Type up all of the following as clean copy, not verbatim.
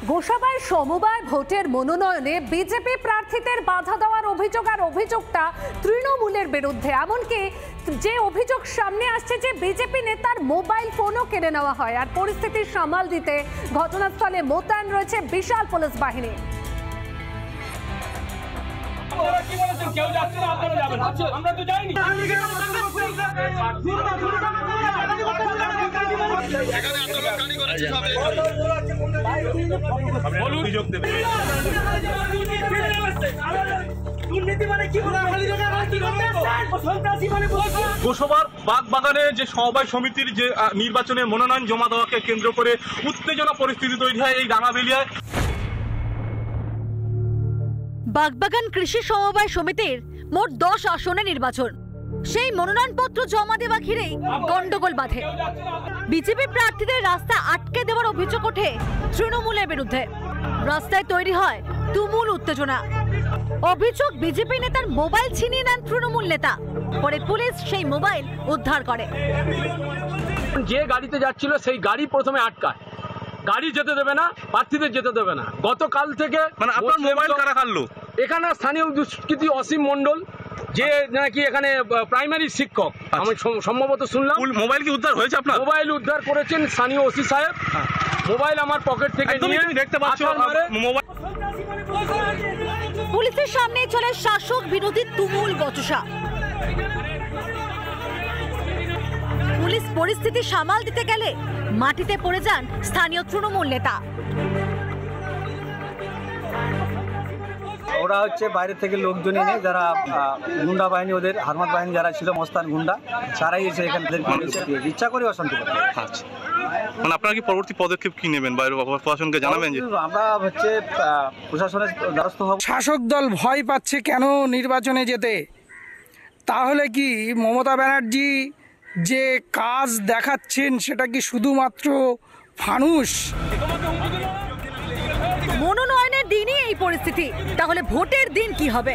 গোসাবায় সমবায় ভোটের মনোনয়নে বিজেপি প্রার্থীদের বাধা দেওয়ার অভিযোগ আর অভিযোগটা তৃণমূলের বিরুদ্ধে। এমনকি যে অভিযোগ সামনে আসছে যে বিজেপি নেতার মোবাইল ফোনও কেড়ে নেওয়া হয়। আর পরিস্থিতি সামাল দিতে ঘটনাস্থলে মোতায়েন রয়েছে বিশাল পুলিশ বাহিনী। গোসাবার বাগবাগানে যে সমবায় সমিতির যে নির্বাচনের মনোনয়ন জমা দেওয়াকে কেন্দ্র করে উত্তেজনা পরিস্থিতি তৈরি হয় এই রাঙাবেলিয়ায়। বাগবাগান কৃষি সমবায় সমিতির মোট 10 আসনে নির্বাচন। সেই মনোনয়নপত্র জমা দেওয়া ঘিরেই গন্ডগোল বাধে। বিজেপি প্রার্থীদের রাস্তা আটকে দেওয়ার অভিযোগ ওঠে তৃণমূলের বিরুদ্ধে। রাস্তায় তৈরি হয় তুমুল উত্তেজনা। অভিযোগ বিজেপি নেতার মোবাইল ছিনিয়ে নেন তৃণমূল নেতা। পরে পুলিশ সেই মোবাইল উদ্ধার করে। যে গাড়িতে যাচ্ছিল সেই গাড়ি প্রথমে আটকায়, গাড়ি যেতে দেবে না, প্রার্থীদের যেতে দেবে না। গতকাল থেকে মানে আপনার মোবাইল কারা কাটলো? এখানে স্থানীয় দুষ্কৃতী অসীম মণ্ডল, যে নাকি এখানে প্রাইমারি শিক্ষক, আমি সম্ভবত শুনলাম। মোবাইল কি উদ্ধার হয়েছে আপনার? মোবাইল উদ্ধার করেছেন স্থানীয় ওসি সাহেব। মোবাইল আমার পকেট থেকে নিয়ে দেখতে পাচ্ছি মোবাইল। পুলিশের সামনে চলে শাসক বিরোধী তুমুল বচসা। পুলিশ পরিস্থিতি সামাল দিতে গেলে মাটিতে পড়ে যান স্থানীয় তৃণমূল নেতা। ওরা হচ্ছে বাইরে থেকে লোকজন এনে, যারা গুন্ডা বাহিনী, ওদের হারমাত বাহিনী যারা ছিল, মস্তান গুন্ডা, তারাই এসে এখানে ইচ্ছা করে অশান্তি করে। আচ্ছা, মানে আপনারা কি পরবর্তী পদক্ষেপ কি নেবেন? বাইরে প্রশাসনকে জানাবেন যে আমরা হচ্ছে প্রশাসনের দ্বারস্থ হব। শাসক দল ভয় পাচ্ছে কেন নির্বাচনে যেতে? তাহলে কি মমতা ব্যানার্জি যে কাজ দেখাচ্ছেন সেটা কি শুধুমাত্র ফানুস? মনোনয়নের দিনই এই পরিস্থিতি, তাহলে ভোটের দিন কি হবে?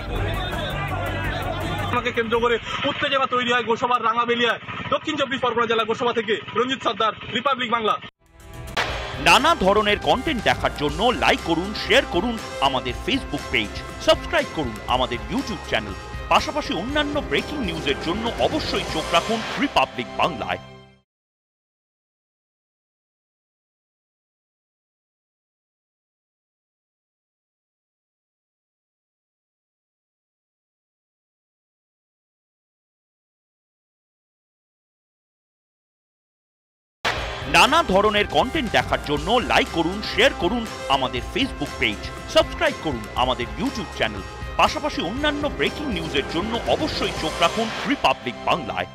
আমাকে কেন্দ্র করে উত্তেজনা তৈরি হয় গোসাবার রাঙাবেলিয়ায়। দক্ষিণ 24 পরগনা জেলা গোসাবা থেকে রঞ্জিত সর্দার, রিপাবলিক বাংলা। নানা ধরনের কন্টেন্ট দেখার জন্য লাইক করুন, শেয়ার করুন আমাদের ফেসবুক পেজ, সাবস্ক্রাইব করুন আমাদের ইউটিউব চ্যানেল। পাশাপাশি অন্যান্য ব্রেকিং নিউজের জন্য অবশ্যই চোখ রাখুন রিপাবলিক বাংলায়। নানা ধরনের কন্টেন্ট দেখার জন্য লাইক করুন, শেয়ার করুন আমাদের ফেসবুক পেজ, সাবস্ক্রাইব করুন আমাদের ইউটিউব চ্যানেল। পাশাপাশি অন্যান্য ব্রেকিং নিউজের জন্য অবশ্যই চোখ রাখুন রিপাবলিক বাংলায়।